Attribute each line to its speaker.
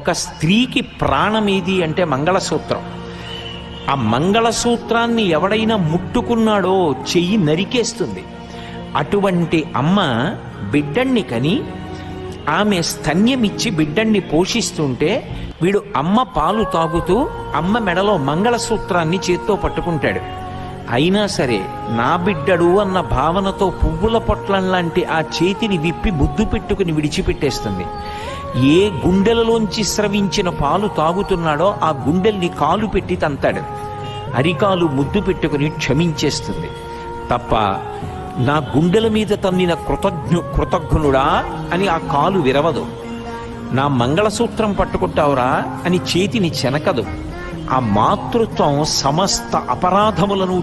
Speaker 1: ఒక స్త్రీకి ప్రాణమేది అంటే మంగళసూత్రం. ఆ మంగళసూత్రాన్ని ఎవడైనా ముట్టుకున్నాడో చెయ్యి నరికేస్తుంది. అటువంటి అమ్మ బిడ్డణ్ణి కని ఆమె స్తన్యమిచ్చి బిడ్డణ్ణి పోషిస్తుంటే వీడు అమ్మ పాలు తాగుతూ అమ్మ మెడలో మంగళసూత్రాన్ని చేత్తో పట్టుకుంటాడు. అయినా సరే నా బిడ్డడు అన్న భావనతో పువ్వుల పొట్లం లాంటి ఆ చేతిని విప్పి ముద్దు పెట్టుకుని విడిచిపెట్టేస్తుంది. ఏ గుండెలలోంచి స్రవించిన పాలు తాగుతున్నాడో ఆ గుండెల్ని కాలు పెట్టి తంతాడు. అరికాలు ముద్దు పెట్టుకుని క్షమించేస్తుంది తప్ప నా గుండెల మీద తన్నిన కృతజ్ఞుడా అని ఆ కాలు విరవదు. నా మంగళసూత్రం పట్టుకుంటావురా అని చేతిని చెనకదు. ఆ మాతృత్వం సమస్త అపరాధములను